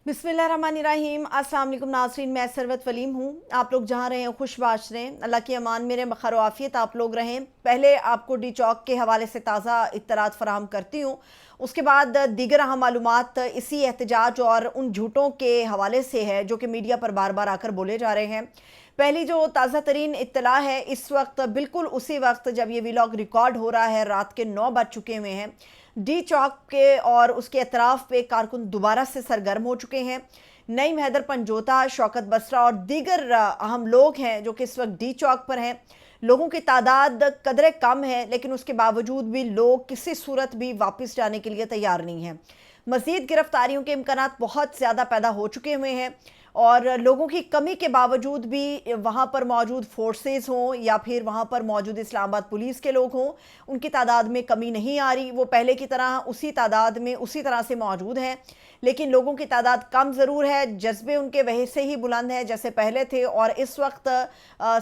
बिस्मिल्लाहिर्रहमानिर्रहीम। अस्सलाम वालेकुम नाज़रीन, मैं सरवत वलीम हूँ। आप लोग जहाँ रहें खुशबाश रहें, अल्लाह की अमान मेरे खैर आफियत आप लोग रहें। पहले आपको डी चौक के हवाले से ताज़ा इत्तलात फराहम करती हूँ, उसके बाद दीगर अहम मालूमात इसी एहतजाज और उन झूठों के हवाले से है जो कि मीडिया पर बार बार आकर बोले जा रहे हैं। पहली जो ताज़ा तरीन इत्तला है, इस वक्त बिल्कुल उसी वक्त जब ये व्लॉग रिकॉर्ड हो रहा है, रात के 9 बज चुके हुए हैं। डी चौक के और उसके अतराफ पे कारकुन दोबारा से सरगर्म हो चुके हैं। नईम हैदर पंजोता, शौकत बसरा और दीगर अहम लोग हैं जो कि इस वक्त डी चौक पर हैं। लोगों की तादाद कदरे कम है, लेकिन उसके बावजूद भी लोग किसी सूरत भी वापस जाने के लिए तैयार नहीं हैं। मज़ीद गिरफ्तारियों के इम्कानात बहुत ज़्यादा पैदा हो चुके हुए हैं और लोगों की कमी के बावजूद भी वहाँ पर मौजूद फोर्सेस हों या फिर वहाँ पर मौजूद इस्लामाबाद पुलिस के लोग हों, उनकी तादाद में कमी नहीं आ रही। वो पहले की तरह उसी तादाद में उसी तरह से मौजूद हैं, लेकिन लोगों की तादाद कम ज़रूर है। जज्बे उनके वैसे ही बुलंद हैं जैसे पहले थे और इस वक्त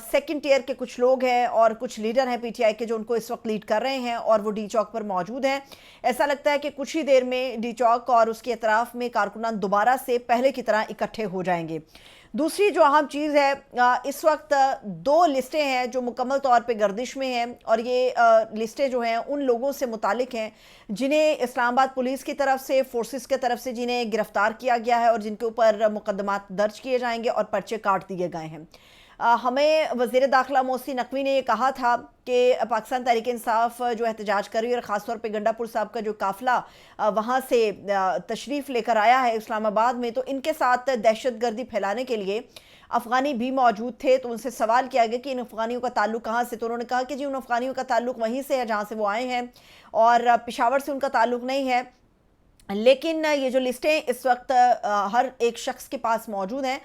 सेकंड टियर के कुछ लोग हैं और कुछ लीडर हैं पीटीआई के जो उनको इस वक्त लीड कर रहे हैं और वो डी चौक पर मौजूद हैं। ऐसा लगता है कि कुछ ही देर में डी चौक और उसके अतराफ में कारकुनान दोबारा से पहले की तरह इकट्ठे हो जाएंगे। दूसरी जो अहम चीज़ है, इस वक्त दो लिस्टें हैं जो मुकम्मल तौर पे गर्दिश में हैं और ये लिस्टें जो हैं उन लोगों से मुतालिक हैं जिन्हें इस्लामाबाद पुलिस की तरफ से, फोर्सेस की तरफ से जिन्हें गिरफ्तार किया गया है और जिनके ऊपर मुकदमात दर्ज किए जाएंगे और पर्चे काट दिए गए हैं। हमें वज़ीर दाखिला मोहसिन नकवी ने ये कहा था कि पाकिस्तान तहरीक इंसाफ जो एहतजाज कर रही है और ख़ासतौर पे गंडापुर साहब का जो काफ़िला वहाँ से तशरीफ़ लेकर आया है इस्लामाबाद में, तो इनके साथ दहशतगर्दी फैलाने के लिए अफ़गानी भी मौजूद थे। तो उनसे सवाल किया गया कि इन अफ़गानियों का ताल्लुक़ कहाँ से, तो उन्होंने कहा कि जी उन अफ़गानियों का ताल्लुक़ वहीं से है जहाँ से वो आए हैं और पेशावर से उनका ताल्लुक़ नहीं है। लेकिन ये जो लिस्टें इस वक्त हर एक शख्स के पास मौजूद हैं,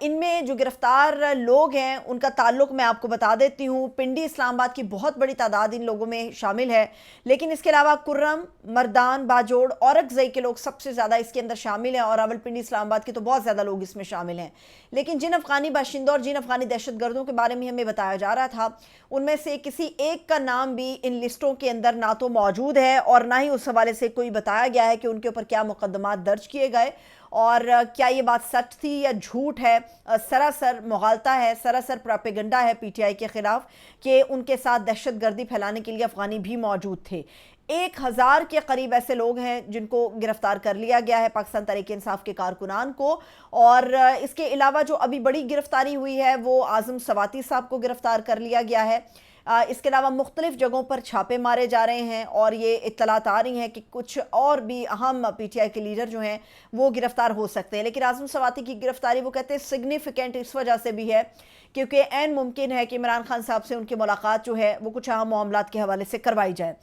इनमें जो गिरफ्तार लोग हैं उनका ताल्लुक़ मैं आपको बता देती हूँ। पिंडी इस्लामाबाद की बहुत बड़ी तादाद इन लोगों में शामिल है, लेकिन इसके अलावा कुर्रम, मर्दान, बाजोड़, औरकज़ई के लोग सबसे ज़्यादा इसके अंदर शामिल हैं और रावलपिंडी इस्लामाबाद के तो बहुत ज़्यादा लोग इसमें शामिल हैं। लेकिन जिन अफ़गानी बाशिंदों और जिन अफ़गानी दहशतगर्दों के बारे में हमें बताया जा रहा था, उनमें से किसी एक का नाम भी इन लिस्टों के अंदर ना तो मौजूद है और ना ही उस हवाले से कोई बताया गया है कि उनके ऊपर क्या मुकदमात दर्ज किए गए और क्या ये बात सच थी या झूठ है। सरासर मुगालता है, सरासर प्रोपेगेंडा है पीटीआई के ख़िलाफ़ कि उनके साथ दहशतगर्दी फैलाने के लिए अफ़गानी भी मौजूद थे। 1000 के करीब ऐसे लोग हैं जिनको गिरफ्तार कर लिया गया है पाकिस्तान तहरीक इंसाफ के कारकुनान को। और इसके अलावा जो अभी बड़ी गिरफ्तारी हुई है वो आज़म सवाती साहब को गिरफ्तार कर लिया गया है। इसके अलावा मुख्तलिफ जगहों पर छापे मारे जा रहे हैं और ये इत्तलात आ रही हैं कि कुछ और भी अहम पीटीआई के लीडर जो हैं वो गिरफ्तार हो सकते हैं। लेकिन आज़म सवाती की गिरफ्तारी वो कहते हैं सिग्निफिकेंट इस वजह से भी है क्योंकि ऐन मुमकिन है कि इमरान खान साहब से उनकी मुलाकात जो है वो कुछ अहम मामलात के हवाले से करवाई जाए।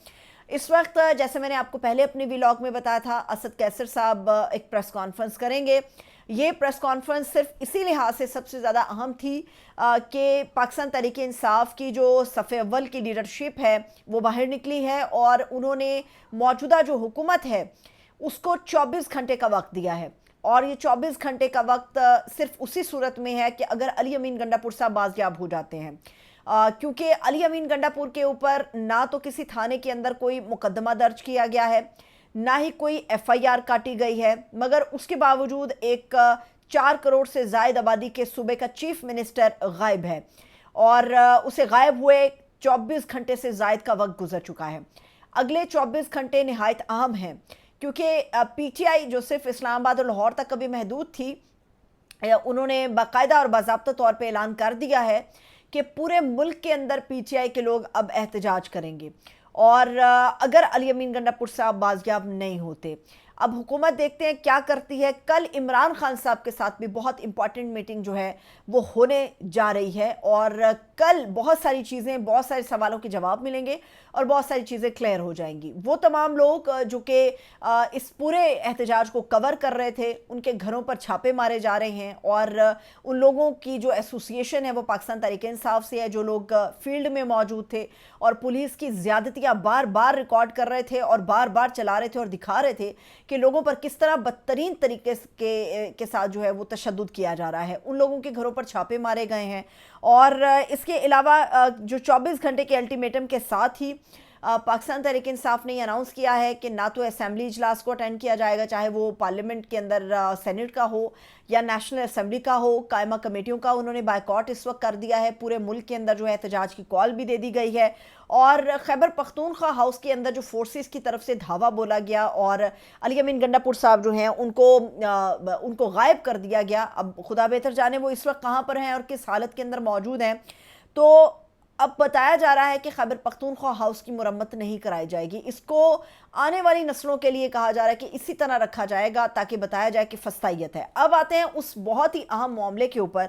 इस वक्त जैसे मैंने आपको पहले अपने व्लॉग में बताया था, असद कैसर साहब एक प्रेस कॉन्फ्रेंस करेंगे। ये प्रेस कॉन्फ्रेंस सिर्फ इसी लिहाज से सबसे ज़्यादा अहम थी कि पाकिस्तान तहरीक इंसाफ की जो सफ़े अव्वल की लीडरशिप है वो बाहर निकली है और उन्होंने मौजूदा जो हुकूमत है उसको 24 घंटे का वक्त दिया है और ये 24 घंटे का वक्त सिर्फ उसी सूरत में है कि अगर अली अमीन गंडापुर साहब बाजियाब हो जाते हैं, क्योंकि अली अमीन गंडापुर के ऊपर ना तो किसी थाने के अंदर कोई मुकदमा दर्ज किया गया है, ना ही कोई एफआईआर काटी गई है, मगर उसके बावजूद एक 4 करोड़ से ज़ायद आबादी के सूबे का चीफ मिनिस्टर गायब है और उसे गायब हुए 24 घंटे से ज़ायद का वक्त गुजर चुका है। अगले 24 घंटे निहायत अहम हैं क्योंकि पीटीआई जो सिर्फ इस्लामाबाद और लाहौर तक कभी महदूद थी, उन्होंने बाकायदा और बाज़ाब्ता तौर पर ऐलान कर दिया है कि पूरे मुल्क के अंदर पीटीआई के लोग अब एहतजाज करेंगे और अगर अली अमीन गंडापुर साहब बाजियाब नहीं होते। अब हुकूमत देखते हैं क्या करती है। कल इमरान खान साहब के साथ भी बहुत इंपॉर्टेंट मीटिंग जो है वो होने जा रही है और कल बहुत सारी चीज़ें, बहुत सारे सवालों के जवाब मिलेंगे और बहुत सारी चीज़ें क्लियर हो जाएंगी। वो तमाम लोग जो कि इस पूरे एहतजाज को कवर कर रहे थे, उनके घरों पर छापे मारे जा रहे हैं और उन लोगों की जो एसोसिएशन है वो पाकिस्तान तहरीक इंसाफ से है, जो लोग फील्ड में मौजूद थे और पुलिस की ज़्यादतियाँ बार बार रिकॉर्ड कर रहे थे और बार बार चला रहे थे और दिखा रहे थे कि लोगों पर किस तरह बदतरीन तरीके के साथ जो है वो तशद्दुद किया जा रहा है। उन लोगों के घरों पर छापे मारे गए हैं और इसके अलावा जो 24 घंटे के अल्टीमेटम के साथ ही پاکستان تحریک انصاف نے یہ اناؤنس کیا ہے کہ نہ تو اسمبلی اجلاس کو اٹینڈ کیا جائے گا، چاہے وہ پارلیمنٹ کے اندر سینٹ کا ہو یا نیشنل اسمبلی کا ہو، قائمہ کمیٹیوں کا انہوں نے بائیکاٹ اس وقت کر دیا ہے۔ پورے ملک کے اندر جو ہے احتجاج کی کال بھی دے دی گئی ہے، اور خیبر پختونخوا ہاؤس کے اندر جو فورسز کی طرف سے دھاوا بولا گیا اور علی امین گنڈا پور صاحب جو ہیں ان کو غائب کر دیا گیا۔ اب خدا بہتر جانے وہ اس وقت کہاں پر ہیں اور کس حالت کے اندر موجود ہیں۔ تو اب بتایا جا رہا ہے کہ خیبر پختونخوا ہاؤس کی مرمت نہیں کرائی جائے گی، اس کو آنے والی نسلوں کے لیے کہا جا رہا ہے کہ اسی طرح رکھا جائے گا تاکہ بتایا جائے کہ فسطائیت ہے۔ اب آتے ہیں اس بہت ہی اہم معاملے کے اوپر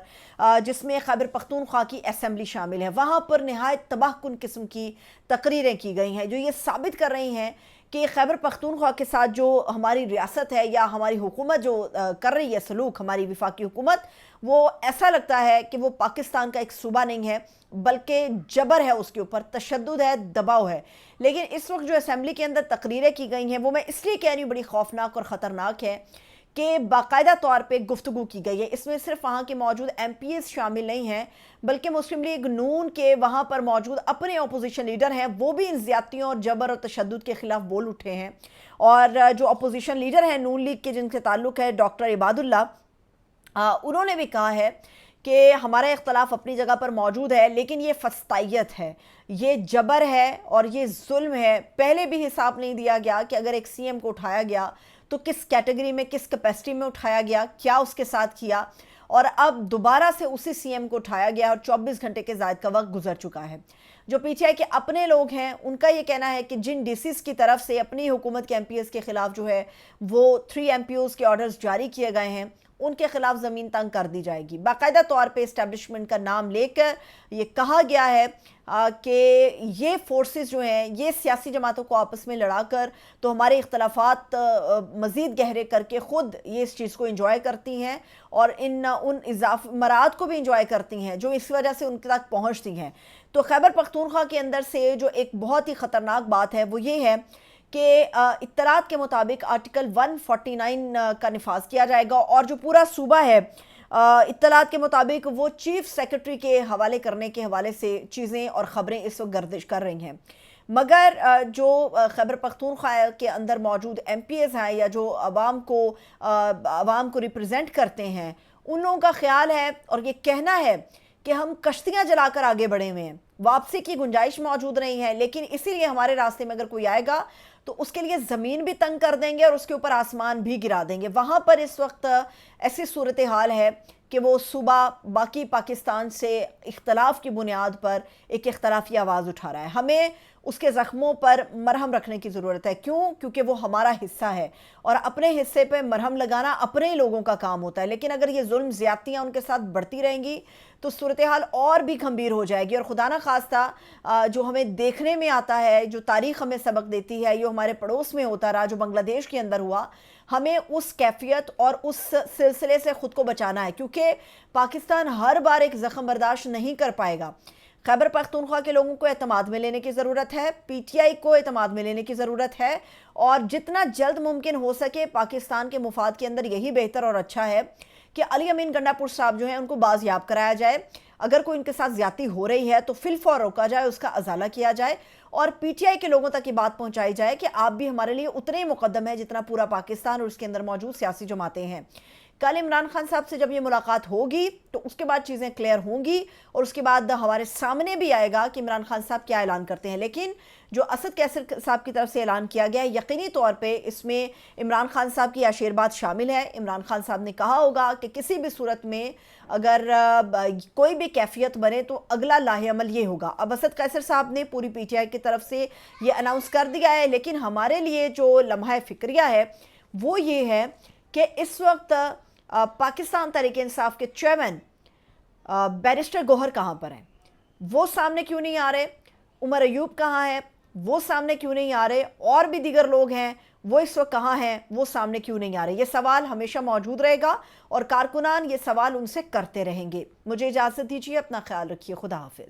جس میں خیبر پختونخوا کی اسمبلی شامل ہے۔ وہاں پر نہایت تباہ کن قسم کی تقریریں کی گئی ہیں جو یہ ثابت کر رہی ہیں کہ خیبر پختونخوا کے ساتھ جو ہماری ریاست ہے یا ہماری حکومت جو کر رہی ہے سلوک، ہماری وفاقی حکومت، وہ ایسا لگتا ہے کہ وہ پاکستان کا ایک صوبہ نہیں ہے بلکہ جبر ہے، اس کے اوپر تشدد ہے، دباؤ ہے۔ لیکن اس وقت جو اسمبلی کے اندر تقریریں کی گئی ہیں وہ میں اس لیے کہہ رہی ہوں بڑی خوفناک اور خطرناک ہے کہ باقاعدہ طور پہ گفتگو کی گئی ہے۔ اس میں صرف وہاں کے موجود ایم پی ایز شامل نہیں ہیں بلکہ مسلم لیگ نون کے وہاں پر موجود اپنے اپوزیشن لیڈر ہیں، وہ بھی ان زیادتیوں اور جبر اور تشدد کے خلاف بول اٹھے ہیں۔ اور جو اپوزیشن لیڈر ہیں نون لیگ کے جن سے تعلق ہے ڈاکٹر عباد اللہ، انہوں نے بھی کہا ہے کہ ہمارا اختلاف اپنی جگہ پر موجود ہے لیکن یہ فسطائیت ہے، یہ جبر ہے اور یہ ظلم ہے۔ پہلے بھی حساب نہیں دیا گیا کہ اگر ایک سی ایم کو اٹھایا گیا تو کس کیٹیگری میں، کس کیپیسٹی میں اٹھایا گیا، کیا اس کے ساتھ کیا، اور اب دوبارہ سے اسی سی ایم کو اٹھایا گیا اور 24 گھنٹے کے زائد کا وقت گزر چکا ہے۔ جو پیچھے ہے کہ اپنے لوگ ہیں ان کا یہ کہنا ہے کہ جن ڈی سیز کی طرف سے اپنی حکومت کے ایم پی ایز کے خلاف جو ہے وہ 3 ایم پی اوز کے آرڈرز جاری کیے گئے ہیں، ان کے خلاف زمین تنگ کر دی جائے گی۔ باقاعدہ طور پہ اسٹیبلشمنٹ کا نام لے کر یہ کہا گیا ہے کہ یہ فورسز جو ہیں یہ سیاسی جماعتوں کو آپس میں لڑا کر تو ہمارے اختلافات مزید گہرے کر کے خود یہ اس چیز کو انجوائے کرتی ہیں اور ان اضافی مراد کو بھی انجوائے کرتی ہیں جو اس وجہ سے ان تک پہنچتی ہیں۔ تو خیبر پختونخوا کے اندر سے جو ایک بہت ہی خطرناک بات ہے وہ یہ ہے کہ اطلاعات کے مطابق آرٹیکل 149 کا نفاذ کیا جائے گا، اور جو پورا صوبہ ہے اطلاعات کے مطابق وہ چیف سیکرٹری کے حوالے کرنے کے حوالے سے چیزیں اور خبریں اس وقت گردش کر رہی ہیں۔ مگر جو خیبر پختونخوا کے اندر موجود ایم پی ایز ہیں یا جو عوام کو ریپرزینٹ کرتے ہیں، ان لوگوں کا خیال ہے اور یہ کہنا ہے کہ ہم کشتیاں جلا کر آگے بڑھے ہوئے ہیں، واپسی کی گنجائش موجود نہیں ہے، لیکن اسی لیے ہمارے راستے میں اگر کوئی آئے گا تو اس کے لیے زمین بھی تنگ کر دیں گے اور اس کے اوپر آسمان بھی گرا دیں گے۔ وہاں پر اس وقت ایسی صورتحال ہے کہ وہ صوبہ باقی پاکستان سے اختلاف کی بنیاد پر ایک اختلافی آواز اٹھا رہا ہے۔ ہمیں اس کے زخموں پر مرہم رکھنے کی ضرورت ہے۔ کیوں؟ کیونکہ وہ ہمارا حصہ ہے اور اپنے حصے پہ مرہم لگانا اپنے لوگوں کا کام ہوتا ہے، لیکن اگر یہ ظلم زیادتیاں ان کے ساتھ بڑھتی رہیں گی تو صورتحال اور بھی گھمبیر ہو جائے گی۔ اور خدا نہ خواستہ جو ہمیں دیکھنے میں آتا ہے، جو تاریخ ہمیں سبق دیتی ہے، یہ ہمارے پڑوس میں ہوتا رہا، جو بنگلہ دیش کے اندر ہوا، ہمیں اس کیفیت اور اس سلسلے سے خود کو بچانا ہے کیونکہ پاکستان ہر بار ایک زخم برداشت نہیں کر پائے گا۔ خیبر پختونخوا کے لوگوں کو اعتماد میں لینے کی ضرورت ہے، پی ٹی آئی کو اعتماد میں لینے کی ضرورت ہے، اور جتنا جلد ممکن ہو سکے پاکستان کے مفاد کے اندر یہی بہتر اور اچھا ہے کہ علی امین گنڈا پور صاحب جو ہیں ان کو بازیاب کرایا جائے۔ اگر کوئی ان کے ساتھ زیادتی ہو رہی ہے تو فی الفور روکا جائے، اس کا ازالہ کیا جائے اور پی ٹی آئی کے لوگوں تک یہ بات پہنچائی جائے کہ آپ بھی ہمارے لیے اتنے ہی مقدم ہے جتنا پورا پاکستان اور اس کے اندر موجود سیاسی جماعتیں ہیں۔ کل عمران خان صاحب سے جب یہ ملاقات ہوگی تو اس کے بعد چیزیں کلیئر ہوں گی اور اس کے بعد ہمارے سامنے بھی آئے گا کہ عمران خان صاحب کیا اعلان کرتے ہیں۔ لیکن جو اسد کیسر صاحب کی طرف سے اعلان کیا گیا ہے یقینی طور پہ اس میں عمران خان صاحب کی آشیرواد شامل ہے۔ عمران خان صاحب نے کہا ہوگا کہ کسی بھی صورت میں اگر کوئی بھی کیفیت بنے تو اگلا لاہ عمل یہ ہوگا۔ اب اسد کیسر صاحب نے پوری پی ٹی آئی کی طرف سے یہ اناؤنس کر دیا ہے، لیکن ہمارے لیے جو لمحہ فکریہ ہے وہ یہ ہے کہ اس وقت پاکستان تحریک انصاف کے چیئرمین بیرسٹر گوہر کہاں پر ہیں؟ وہ سامنے کیوں نہیں آ رہے؟ عمر ایوب کہاں ہے؟ وہ سامنے کیوں نہیں آ رہے؟ اور بھی دیگر لوگ ہیں، وہ اس وقت کہاں ہیں؟ وہ سامنے کیوں نہیں آ رہے؟ یہ سوال ہمیشہ موجود رہے گا اور کارکنان یہ سوال ان سے کرتے رہیں گے۔ مجھے اجازت دیجیے، اپنا خیال رکھیے، خدا حافظ۔